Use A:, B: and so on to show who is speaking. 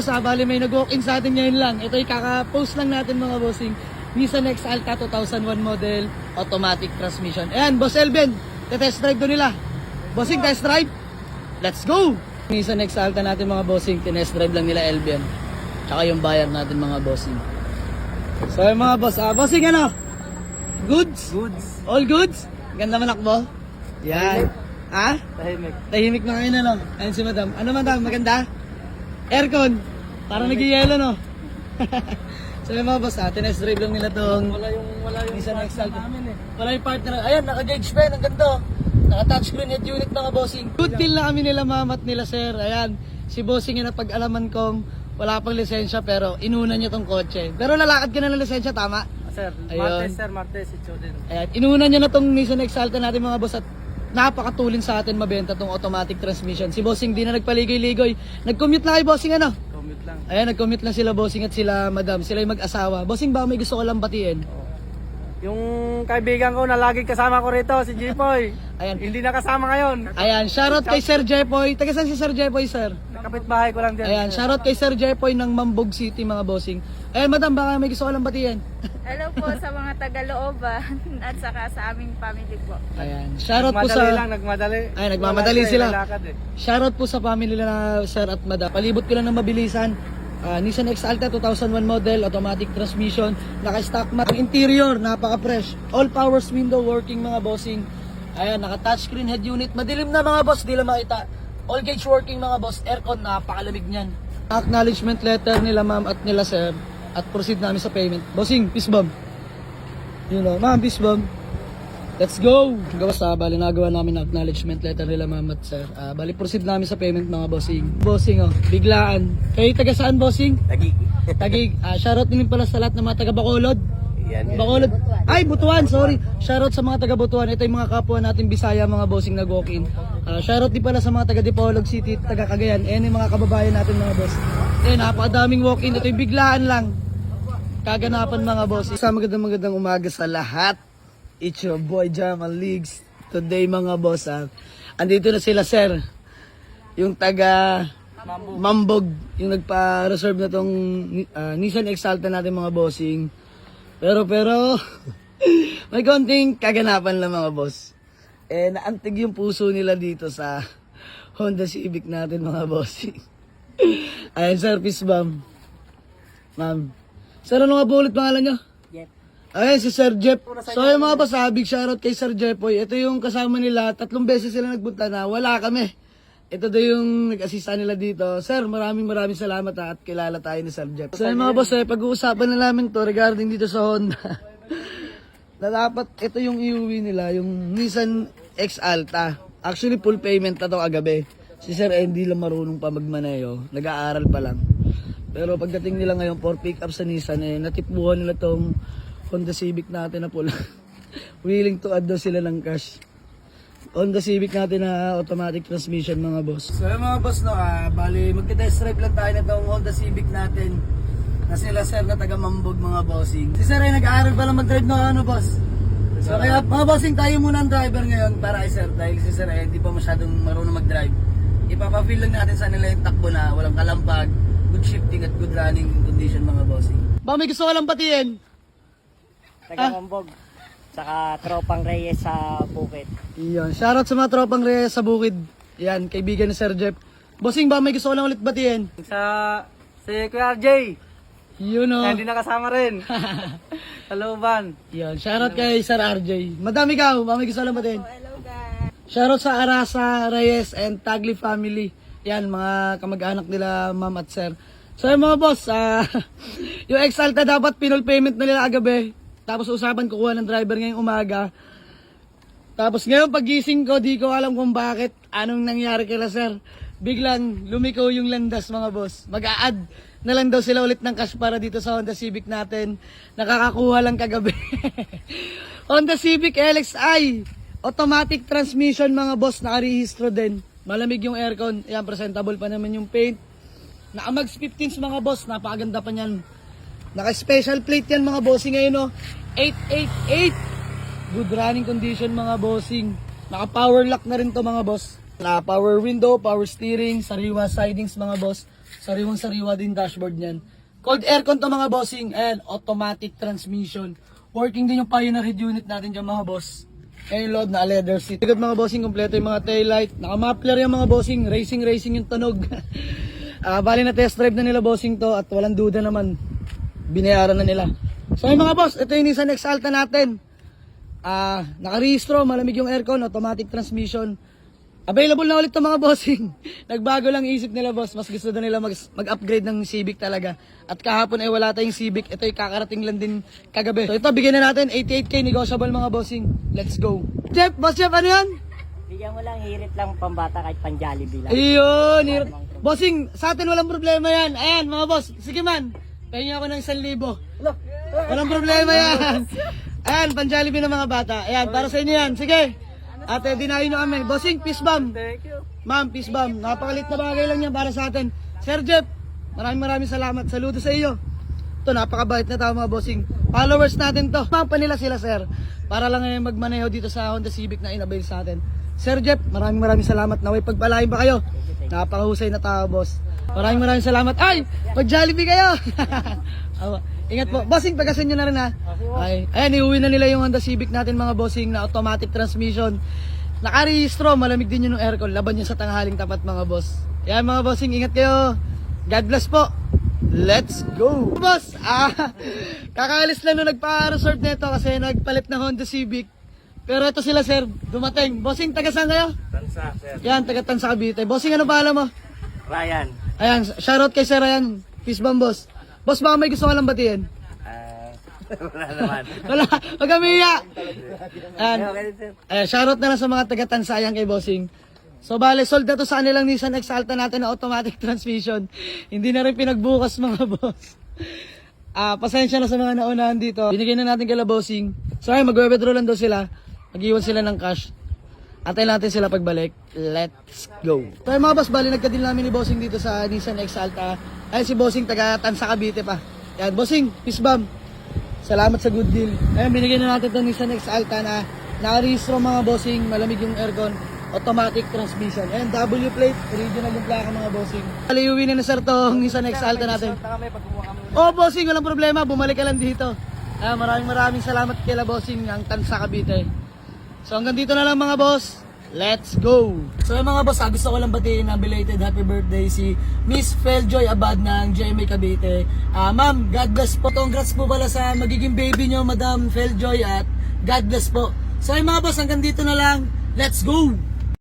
A: boss bali may nag-walk-in sa atin ngayon lang. Ito yung kaka-post lang natin mga bossing. Nissan X Alta 2001 model, automatic transmission. Ayan, Boss Elben, test drive doon nila. Bossing, test drive? Let's go! Nissan X Alta natin mga bossing, test drive lang nila Elben. Tsaka yung buyer natin mga bossing. So yung mga boss, bossing ano? Goods?
B: Goods.
A: All goods? Ganda manakbo? Yan. Ha?
B: Tahimik.
A: Tahimik na ngayon ano? Ayun si madam. Ano madam? Maganda? Aircon. Parang nag-yelo no? So yung mga boss tinest drive lang nila tong
B: Wala yung
A: Nissan X Alta.
B: namin eh.
A: Wala yung partner. Ayan, naka-gauge pen. Ang ganda. Naka-touchscreen head unit mga bossing. Good deal na kami nila mamat nila sir. Ayan, si bossing yung napag-alaman kong wala pang lisensya pero inuna niya tong kotse. Pero lalakad ka na ng lisensya, tama?
B: Sir,
A: Ayun.
B: Martes, ito din.
A: Ayan, inuna niya na tong Nissan X Alta natin mga boss at napakatulin sa atin mabenta tong automatic transmission. Si bossing di na nagpaligoy-ligoy. Nag-commute na kay bossing ano?
B: Commute lang.
A: Ayan, nag-commute lang sila bossing at sila madam. Sila yung mag-asawa. Bossing ba may gusto ko lang batiin?
B: Yung kaibigan ko na lagi kasama ko rito, si Jipoy.
A: Ayan.
B: Hindi na kasama ngayon.
A: Ayan, shoutout kay Sir Jepoy. Taga saan si Sir Jepoy, sir?
B: Kapitbahay ko lang din.
A: Ayan, shoutout kay Sir Jepoy ng Mambog City, mga bossing. Ayan, madam, baka may gusto ko lang batiin.
C: Hello po sa mga taga-looban at saka sa aming family po.
A: Ayan, shoutout po
B: Nagmadali
A: sa...
B: lang, nagmadali.
A: Ay, nagmamadali sila.
B: Lalakad eh.
A: Shoutout po sa family na sir at madam. Palibot ko lang ng mabilisan. Nissan X Alta 2001 model, automatic transmission, naka-stock mat. Interior, napaka-fresh. All powers window working mga bossing. Ayan, naka-touchscreen head unit. Madilim na mga boss, di lang makita. All gauge working mga boss. Aircon, napakalamig niyan. Acknowledgement letter nila ma'am at nila sir. At proceed namin sa payment. Bossing, peace bomb. You know, ma'am, peace bomb. Let's go! Gawas bali nagawa namin ng acknowledgement letter nila ma'am at sir. Bali proceed namin sa payment mga bossing. Bossing biglaan. Kayo taga saan bossing?
B: Tagig.
A: Tagig. Shoutout din pala sa lahat ng mga taga Bacolod.
B: Yan.
A: Bacolod. Ay, Butuan, sorry. Shoutout sa mga taga Butuan. Ito yung mga kapwa natin Bisaya, mga bossing nag-walk-in. Shoutout din pala sa mga taga Dipolog City, taga Cagayan. Ayan yung mga kababayan natin mga boss. Ayan, napakadaming walk-in. Ito yung biglaan lang. Kaganapan mga boss. Sa magandang umaga sa lahat. It's your boy Jamal Leagues. Today mga boss, andito na sila sir. Yung taga Mambog, yung nagpa-reserve na tong Nissan X Alta natin mga bossing. Pero may konting kaganapan lang mga boss. Naantig yung puso nila dito sa Honda Civic natin mga bossing. Ayan sir, peace bomb. Ma'am. Sir, ano nga po ulit pangalan nyo? Ayan, si Sir Jeff. So yung mga boss, big shoutout kay Sir Jeffoy. Ito yung kasama nila, 3 beses sila nagpunta na, wala kami. Ito daw yung nag-assista nila dito. Sir, maraming salamat at kilala tayo ni Sir Jeff. So yung mga boss, pag-uusapan na namin to regarding dito sa Honda. Na dapat, ito yung iuwi nila, yung Nissan X Alta. Actually, full payment na to kagabi. Si Sir hindi lang marunong pa magmaneho, nag-aaral pa lang. Pero pagdating nila ngayon for pick up sa Nissan, natipuhan nila tong Honda Civic natin na pula. Willing to add daw sila ng cash. Honda Civic natin na automatic transmission mga boss. So yung mga boss bali magte-test drive lang tayo na itong Honda Civic natin. Na sila sir na taga Mambog mga bossing. Si sir ay nag-aaral pa lang mag-drive na ano boss. So kaya mga bossing tayo muna ang driver ngayon para kay sir. Dahil si sir ay hindi pa masyadong marunong mag-drive. Ipapafeel lang natin sa nila yung takbo na walang kalampag, good shifting at good running condition mga bossing. Ba may gusto ko lang batiin?
B: Taga-Mambog. Saka tropang Reyes sa Bukid.
A: Iyon. Shoutout sa mga tropang Reyes sa Bukid. Yan, kaibigan ni Sir Jeff. Bossing ba may gusto ko lang ulit batiin?
B: Si Kuya RJ.
A: Yun o.
B: Hindi nakasama rin. Sa looban.
A: Yan, shoutout kay Sir RJ. Madami ikaw, ba may gusto ko lang batiin?
C: Hello guys.
A: Shoutout sa Arasa, Reyes, and Tagli family. Yan, mga kamag-anak nila, ma'am at sir. So yung mga boss, yung X Alta dapat pinol payment na nila agabi. Tapos usapan kukuha ng driver ngayong umaga. Tapos ngayon pagising ko, di ko alam kung bakit, anong nangyari kila sir. Biglang lumiko yung landas mga boss. Mag-a-add na lang daw sila ulit ng cash para dito sa Honda Civic natin. Nakakakuha lang kagabi. Honda Civic LXi. Automatic transmission mga boss, nakarehistro din. Malamig yung aircon. Ayan, presentable pa naman yung paint. Naka-mags 15s mga boss, napakaganda pa niyan. Naka-special plate yan mga bossing ngayon, no? 888. Good running condition mga bossing. Naka-power lock na rin to mga boss. Naka-power window, power steering, sariwa sidings mga boss. Sariwang-sariwa din dashboard niyan. Cold aircon to mga bossing. Ayan, automatic transmission. Working din yung Pioneer head unit natin dyan mga boss. Ayan yung load na leather seat. Agad mga bossing, kompleto yung mga taillight. Naka-muffler yung mga bossing. Racing yung tunog. Bali na test drive na nila bossing to at walang duda naman. Binayaran na nila. So yung mga boss, ito yung Nissan Exalta natin. Nakarehistro, malamig yung aircon, automatic transmission. Available na ulit to mga bossing. Nagbago lang isip nila boss. Mas gusto na nila mag-upgrade ng Civic talaga. At kahapon ay wala tayong Civic. Ito ay kakarating lang din kagabi. So ito, bigyan na natin 88k negotiable mga bossing. Let's go. Jeff, boss Jeff, ano yan?
D: Bigyan mo lang, hirit lang pambata kahit pang Jollibee lang.
A: Ayun. Bossing, sa atin walang problema yan. Ayan mga boss, sige man. Pahingi ako ng 1,000. Walang problema yan. Ayan, pang-Jollibee ng mga bata. Ayan, para sa inyo yan. Sige. Ate, dinayo nyo kami. Bossing, peace bomb.
B: Thank you.
A: Ma'am, peace bomb. Napakalit na bagay lang yan para sa atin. Sir Jeff, maraming salamat. Saludo sa iyo. Ito, napakabait na tao mga bossing. Followers natin to. Ma'am pa nila sila, sir. Para lang ngayon magmaneho dito sa Honda Civic na inabail sa atin. Sir Jeff, maraming salamat. Naway pagpalain pa kayo. Napakahusay na tao, boss. Maraming salamat. Ay, mag-Jollibee kayo. Awa. Ingat po. Bossing, pagasin nyo na rin ha. Ay, ayan, iuwi na nila yung Honda Civic natin mga bossing na automatic transmission. Nakarehistro, malamig din yun yung aircon. Laban yun sa tanghaling tapat mga boss. Ayan mga bossing, ingat kayo. God bless po. Let's go. Boss, kakaalis lang nung nagpa-resort nito kasi nagpalit na Honda Civic. Pero ito sila sir, dumating. Bossing, taga saan kayo?
B: Tansa, sir.
A: Yan, taga Tansa Cavite. Bossing, ano pala mo?
B: Ryan.
A: Ayan, shoutout kay Sir Ryan. Peace bomb, boss. Boss, baka may gusto ka lang batiin.
B: Wala naman.
A: Wala, wag kami iya. Ayan,
B: Okay, sir.
A: shoutout na lang sa mga taga-Tansa yan kay bossing. So, bale, sold na to sa kanilang Nissan Exalta natin na automatic transmission. Hindi na rin pinagbukas mga boss. Pasensya na sa mga naunahan dito. Binigay na natin kay bossing. So, ay, mag-withdraw lang daw sila. Mag-iwan sila ng cash. Antayin natin sila pagbalik. Let's go. So mga boss, bali nagka-deal namin ni Bossing dito sa Nissan Exalta. Ayun si Bossing, taga Tansa Cavite pa. Yan, Bossing, peace bomb. Salamat sa good deal. Ayun, binigyan na natin itong Nissan Exalta na nakarehistro mga Bossing. Malamig yung aircon. Automatic transmission. Ayun, W plate. Original yung plaka mga Bossing. Aliuwi na sir tong Nissan Exalta natin. Oh Bossing, walang problema. Bumalik ka lang dito. Maraming salamat kay Bossing ng Tansa Cavite. So hanggang dito na lang mga boss. Let's go! So mga boss, gusto ko lang batiin na belated happy birthday si Miss Feljoy Abad ng GMA Cavite. Ma'am, God bless po. Congrats po pala sa magiging baby nyo, Madam Feljoy, at God bless po. So mga boss, hanggang dito na lang. Let's go!